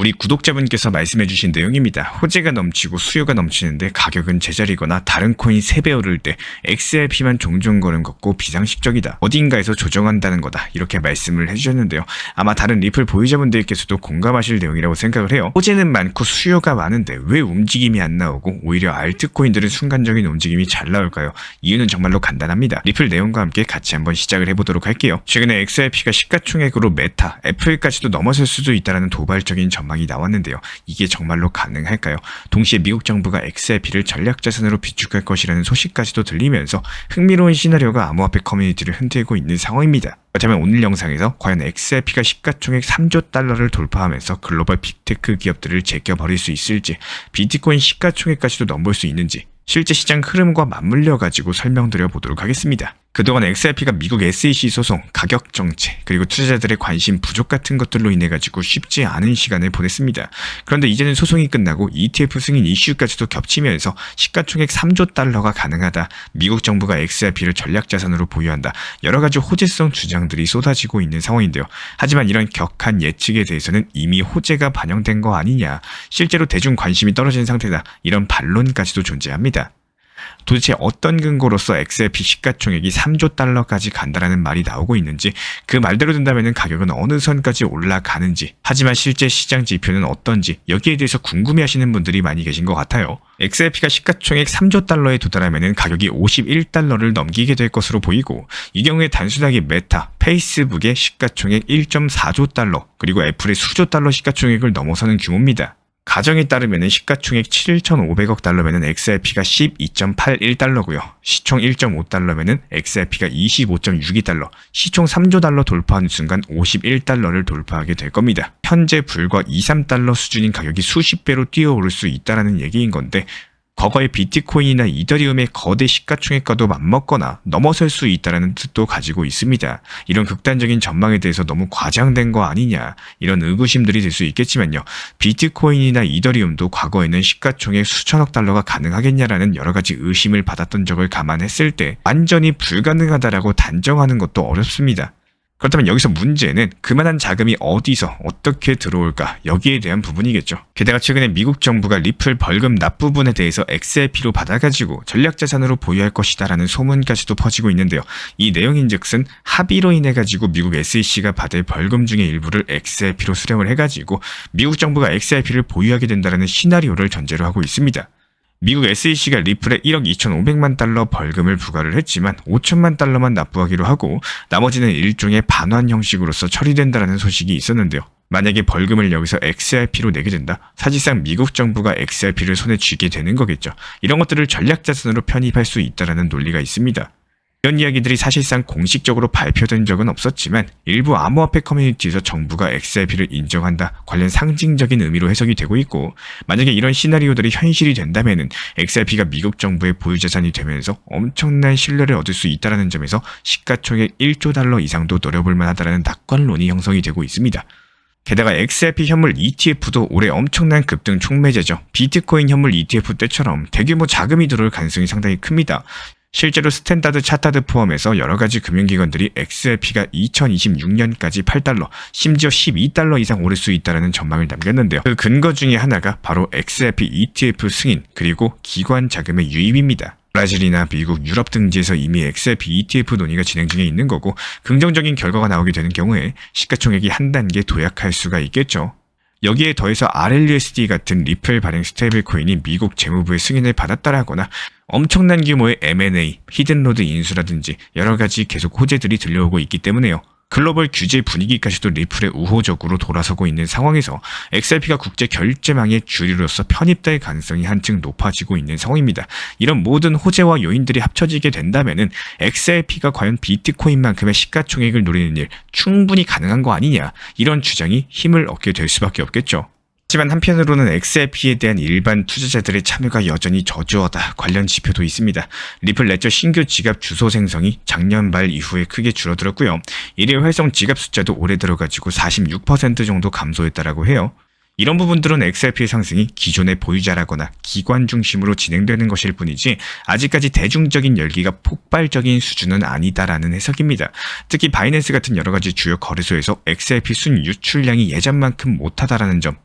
우리 구독자분께서 말씀해주신 내용입니다. 호재가 넘치고 수요가 넘치는데 가격은 제자리거나 다른 코인 3배 오를 때 XRP만 종종 거는 것고 비상식적이다. 어딘가에서 조정한다는 거다. 이렇게 말씀을 해주셨는데요. 아마 다른 리플 보유자분들께서도 공감하실 내용이라고 생각을 해요. 호재는 많고 수요가 많은데 왜 움직임이 안 나오고 오히려 알트코인들은 순간적인 움직임이 잘 나올까요? 이유는 정말로 간단합니다. 리플 내용과 함께 같이 한번 시작을 해보도록 할게요. 최근에 XRP가 시가총액으로 메타, 애플까지도 넘어설 수도 있다는 도발적인 전망이 나왔는데요. 이게 정말로 가능할까요? 동시에 미국 정부가 XRP를 전략자산으로 비축할 것이라는 소식까지도 들리면서 흥미로운 시나리오가 암호화폐 커뮤니티를 흔들고 있는 상황입니다. 그렇다면 오늘 영상에서 과연 XRP가 시가총액 3조 달러를 돌파하면서 글로벌 빅테크 기업들을 제껴버릴 수 있을지, 비트코인 시가총액까지도 넘볼 수 있는지 실제 시장 흐름과 맞물려 가지고 설명드려 보도록 하겠습니다. 그동안 XRP가 미국 SEC 소송, 가격 정체, 그리고 투자자들의 관심 부족 같은 것들로 인해 가지고 쉽지 않은 시간을 보냈습니다. 그런데 이제는 소송이 끝나고 ETF 승인 이슈까지도 겹치면서 시가총액 3조 달러가 가능하다, 미국 정부가 XRP를 전략자산으로 보유한다, 여러 가지 호재성 주장들이 쏟아지고 있는 상황인데요. 하지만 이런 격한 예측에 대해서는 이미 호재가 반영된 거 아니냐, 실제로 대중 관심이 떨어진 상태다, 이런 반론까지도 존재합니다. 도대체 어떤 근거로서 XRP 시가총액이 3조 달러까지 간다라는 말이 나오고 있는지, 그 말대로 된다면 가격은 어느 선까지 올라가는지, 하지만 실제 시장 지표는 어떤지 여기에 대해서 궁금해하시는 분들이 많이 계신 것 같아요. XRP가 시가총액 3조 달러에 도달하면 가격이 51달러를 넘기게 될 것으로 보이고, 이 경우에 단순하게 메타, 페이스북의 시가총액 1.4조 달러, 그리고 애플의 수조 달러 시가총액을 넘어서는 규모입니다. 가정에 따르면 시가총액 7,500억 달러면 XRP가 12.81달러고요. 시총 1.5달러면 XRP가 25.62달러, 시총 3조 달러 돌파하는 순간 51달러를 돌파하게 될 겁니다. 현재 불과 2, 3달러 수준인 가격이 수십 배로 뛰어오를 수 있다는 얘기인 건데, 과거의 비트코인이나 이더리움의 거대 시가총액과도 맞먹거나 넘어설 수 있다는 뜻도 가지고 있습니다. 이런 극단적인 전망에 대해서 너무 과장된 거 아니냐, 이런 의구심들이 들 수 있겠지만요. 비트코인이나 이더리움도 과거에는 시가총액 수천억 달러가 가능하겠냐라는 여러 가지 의심을 받았던 적을 감안했을 때 완전히 불가능하다라고 단정하는 것도 어렵습니다. 그렇다면 여기서 문제는 그만한 자금이 어디서 어떻게 들어올까, 여기에 대한 부분이겠죠. 게다가 최근에 미국 정부가 리플 벌금 납 부분에 대해서 XRP로 받아가지고 전략자산으로 보유할 것이다라는 소문까지도 퍼지고 있는데요. 이 내용인즉슨 합의로 인해 가지고 미국 SEC가 받을 벌금 중의 일부를 XRP로 수령을 해가지고 미국 정부가 XRP를 보유하게 된다는 시나리오를 전제로 하고 있습니다. 미국 SEC가 리플에 1억 2,500만 달러 벌금을 부과를 했지만 5천만 달러만 납부하기로 하고 나머지는 일종의 반환 형식으로서 처리된다는 소식이 있었는데요. 만약에 벌금을 여기서 XRP로 내게 된다, 사실상 미국 정부가 XRP를 손에 쥐게 되는 거겠죠. 이런 것들을 전략자산으로 편입할 수 있다는 논리가 있습니다. 이런 이야기들이 사실상 공식적으로 발표된 적은 없었지만 일부 암호화폐 커뮤니티에서 정부가 XRP를 인정한다 관련 상징적인 의미로 해석이 되고 있고, 만약에 이런 시나리오들이 현실이 된다면 XRP가 미국 정부의 보유자산이 되면서 엄청난 신뢰를 얻을 수 있다는 점에서 시가총액 1조 달러 이상도 노려볼 만하다는 낙관론이 형성이 되고 있습니다. 게다가 XRP 현물 ETF도 올해 엄청난 급등 촉매제죠. 비트코인 현물 ETF 때처럼 대규모 자금이 들어올 가능성이 상당히 큽니다. 실제로 스탠다드 차타드 포함해서 여러가지 금융기관들이 XRP가 2026년까지 8달러, 심지어 12달러 이상 오를 수 있다는 전망을 남겼는데요. 그 근거 중에 하나가 바로 XRP ETF 승인, 그리고 기관 자금의 유입입니다. 브라질이나 미국, 유럽 등지에서 이미 XRP ETF 논의가 진행 중에 있는 거고, 긍정적인 결과가 나오게 되는 경우에 시가총액이 한 단계 도약할 수가 있겠죠. 여기에 더해서 RLUSD 같은 리플 발행 스테이블 코인이 미국 재무부의 승인을 받았다라거나 엄청난 규모의 M&A, 히든로드 인수라든지 여러 가지 계속 호재들이 들려오고 있기 때문에요. 글로벌 규제 분위기까지도 리플에 우호적으로 돌아서고 있는 상황에서 XRP가 국제 결제망의 주류로서 편입될 가능성이 한층 높아지고 있는 상황입니다. 이런 모든 호재와 요인들이 합쳐지게 된다면 XRP가 과연 비트코인만큼의 시가총액을 노리는 일 충분히 가능한 거 아니냐, 이런 주장이 힘을 얻게 될 수밖에 없겠죠. 하지만 한편으로는 XRP에 대한 일반 투자자들의 참여가 여전히 저조하다 관련 지표도 있습니다. 리플 레저 신규 지갑 주소 생성이 작년 말 이후에 크게 줄어들었고요. 일일 활성 지갑 숫자도 올해 들어가지고 46% 정도 감소했다라고 해요. 이런 부분들은 XRP의 상승이 기존의 보유자라거나 기관 중심으로 진행되는 것일 뿐이지 아직까지 대중적인 열기가 폭발적인 수준은 아니다라는 해석입니다. 특히 바이낸스 같은 여러가지 주요 거래소에서 XRP 순 유출량이 예전만큼 못하다라는 점,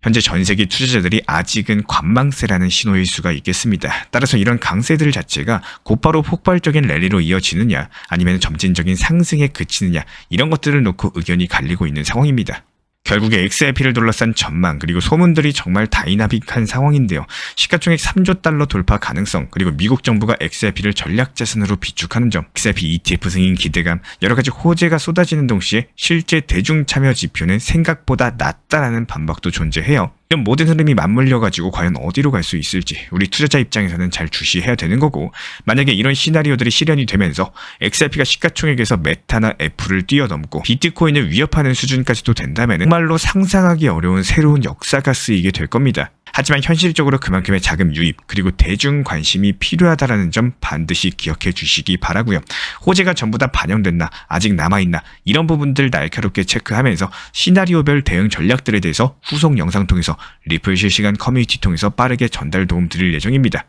현재 전 세계 투자자들이 아직은 관망세라는 신호일 수가 있겠습니다. 따라서 이런 강세들 자체가 곧바로 폭발적인 랠리로 이어지느냐 아니면 점진적인 상승에 그치느냐 이런 것들을 놓고 의견이 갈리고 있는 상황입니다. 결국에 XRP를 둘러싼 전망 그리고 소문들이 정말 다이나믹한 상황인데요. 시가총액 3조 달러 돌파 가능성 그리고 미국 정부가 XRP를 전략자산으로 비축하는 점, XRP ETF 승인 기대감, 여러가지 호재가 쏟아지는 동시에 실제 대중 참여 지표는 생각보다 낮다라는 반박도 존재해요. 이런 모든 흐름이 맞물려가지고 과연 어디로 갈 수 있을지 우리 투자자 입장에서는 잘 주시해야 되는 거고, 만약에 이런 시나리오들이 실현이 되면서 XRP가 시가총액에서 메타나 애플을 뛰어넘고 비트코인을 위협하는 수준까지도 된다면 정말로 상상하기 어려운 새로운 역사가 쓰이게 될 겁니다. 하지만 현실적으로 그만큼의 자금 유입 그리고 대중 관심이 필요하다라는 점 반드시 기억해 주시기 바라고요. 호재가 전부 다 반영됐나 아직 남아있나 이런 부분들 날카롭게 체크하면서 시나리오별 대응 전략들에 대해서 후속 영상 통해서 리플 실시간 커뮤니티 통해서 빠르게 전달 도움 드릴 예정입니다.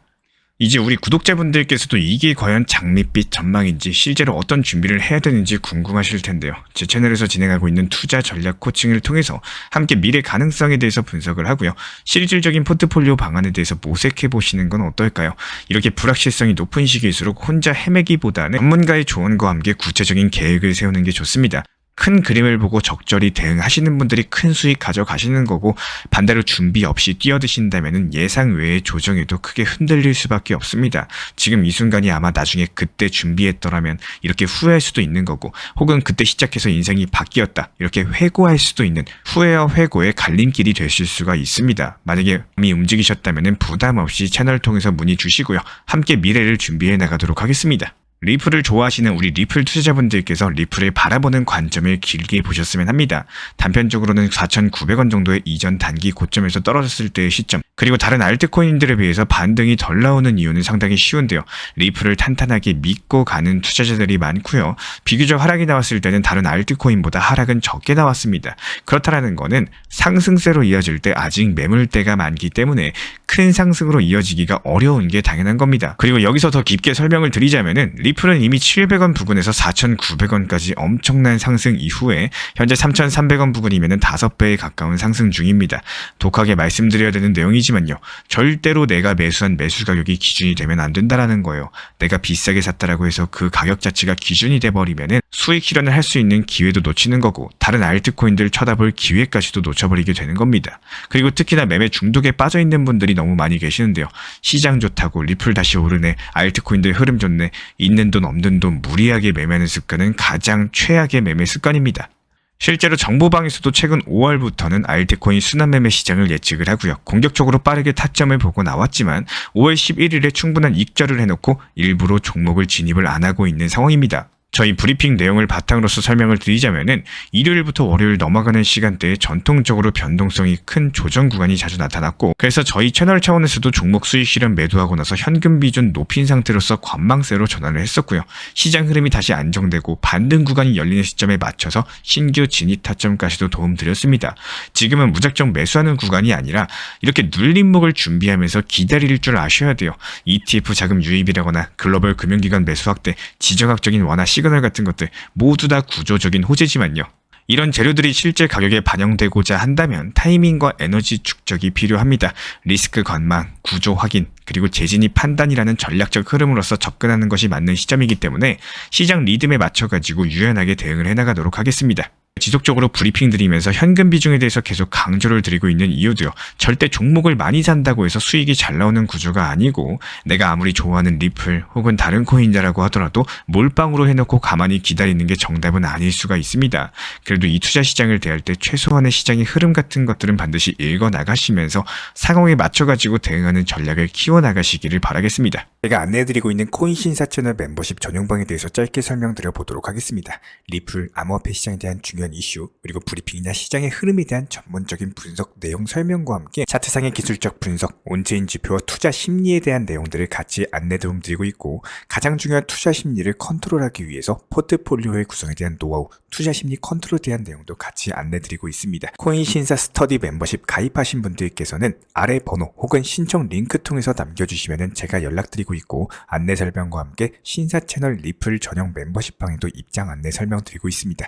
이제 우리 구독자분들께서도 이게 과연 장밋빛 전망인지 실제로 어떤 준비를 해야 되는지 궁금하실 텐데요. 제 채널에서 진행하고 있는 투자 전략 코칭을 통해서 함께 미래 가능성에 대해서 분석을 하고요. 실질적인 포트폴리오 방안에 대해서 모색해 보시는 건 어떨까요? 이렇게 불확실성이 높은 시기일수록 혼자 헤매기보다는 전문가의 조언과 함께 구체적인 계획을 세우는 게 좋습니다. 큰 그림을 보고 적절히 대응하시는 분들이 큰 수익 가져가시는 거고, 반대로 준비 없이 뛰어드신다면 예상 외의 조정에도 크게 흔들릴 수밖에 없습니다. 지금 이 순간이 아마 나중에 그때 준비했더라면 이렇게 후회할 수도 있는 거고, 혹은 그때 시작해서 인생이 바뀌었다 이렇게 회고할 수도 있는 후회와 회고의 갈림길이 되실 수가 있습니다. 만약에 이미 움직이셨다면 부담 없이 채널 통해서 문의 주시고요. 함께 미래를 준비해 나가도록 하겠습니다. 리플을 좋아하시는 우리 리플 투자자분들께서 리플을 바라보는 관점을 길게 보셨으면 합니다. 단편적으로는 4,900원 정도의 이전 단기 고점에서 떨어졌을 때의 시점, 그리고 다른 알트코인들에 비해서 반등이 덜 나오는 이유는 상당히 쉬운데요. 리플을 탄탄하게 믿고 가는 투자자들이 많고요. 비교적 하락이 나왔을 때는 다른 알트코인보다 하락은 적게 나왔습니다. 그렇다라는 거는 상승세로 이어질 때 아직 매물대가 많기 때문에 큰 상승으로 이어지기가 어려운 게 당연한 겁니다. 그리고 여기서 더 깊게 설명을 드리자면은 리플은 이미 700원 부근에서 4,900원까지 엄청난 상승 이후에 현재 3,300원 부근이면 5배에 가까운 상승 중입니다. 독하게 말씀드려야 되는 내용이지만요. 절대로 내가 매수한 매수 가격이 기준이 되면 안 된다라는 거예요. 내가 비싸게 샀다라고 해서 그 가격 자체가 기준이 돼버리면 수익 실현을 할 수 있는 기회도 놓치는 거고, 다른 알트코인들 쳐다볼 기회까지도 놓쳐버리게 되는 겁니다. 그리고 특히나 매매 중독에 빠져있는 분들이 너무 많이 계시는데요. 시장 좋다고 리플 다시 오르네, 알트코인들 흐름 좋네, 있는 돈 없는 돈 무리하게 매매하는 습관은 가장 최악의 매매 습관입니다. 실제로 정보방에서도 최근 5월부터는 알트코인 순환매매 시장을 예측을 하고요. 공격적으로 빠르게 타점을 보고 나왔지만 5월 11일에 충분한 익절을 해놓고 일부러 종목을 진입을 안 하고 있는 상황입니다. 저희 브리핑 내용을 바탕으로서 설명을 드리자면은 일요일부터 월요일 넘어가는 시간대에 전통적으로 변동성이 큰 조정 구간이 자주 나타났고, 그래서 저희 채널 차원에서도 종목 수익 실현 매도하고 나서 현금 비중 높인 상태로서 관망세로 전환을 했었고요. 시장 흐름이 다시 안정되고 반등 구간이 열리는 시점에 맞춰서 신규 진입 타점까지도 도움드렸습니다. 지금은 무작정 매수하는 구간이 아니라 이렇게 눌림목을 준비하면서 기다릴 줄 아셔야 돼요. ETF 자금 유입이라거나 글로벌 금융기관 매수 확대, 지정학적인 완화 시그널 같은 것들 모두 다 구조적인 호재지만요. 이런 재료들이 실제 가격에 반영되고자 한다면 타이밍과 에너지 축적이 필요합니다. 리스크 관망, 구조 확인, 그리고 재진입 판단이라는 전략적 흐름으로서 접근하는 것이 맞는 시점이기 때문에 시장 리듬에 맞춰가지고 유연하게 대응을 해나가도록 하겠습니다. 지속적으로 브리핑 드리면서 현금 비중에 대해서 계속 강조를 드리고 있는 이유도요. 절대 종목을 많이 산다고 해서 수익이 잘 나오는 구조가 아니고, 내가 아무리 좋아하는 리플 혹은 다른 코인이라고 하더라도 몰빵으로 해놓고 가만히 기다리는 게 정답은 아닐 수가 있습니다. 그래도 이 투자 시장을 대할 때 최소한의 시장의 흐름 같은 것들은 반드시 읽어나가시면서 상황에 맞춰가지고 대응하는 전략을 키워나가시기를 바라겠습니다. 제가 안내해드리고 있는 코인 신사 채널 멤버십 전용방에 대해서 짧게 설명드려 보도록 하겠습니다. 리플, 암호화폐 시장에 대한 중요한 이슈, 그리고 브리핑이나 시장의 흐름에 대한 전문적인 분석 내용 설명과 함께 차트상의 기술적 분석, 온체인 지표와 투자 심리에 대한 내용들을 같이 안내 도움드리고 있고, 가장 중요한 투자 심리를 컨트롤하기 위해서 포트폴리오의 구성에 대한 노하우, 투자 심리 컨트롤에 대한 내용도 같이 안내드리고 있습니다. 코인 신사 스터디 멤버십 가입하신 분들께서는 아래 번호 혹은 신청 링크 통해서 남겨주시면 제가 연락드리고 있고, 안내 설명과 함께 신사 채널 리플 전용 멤버십 방에도 입장 안내 설명드리고 있습니다.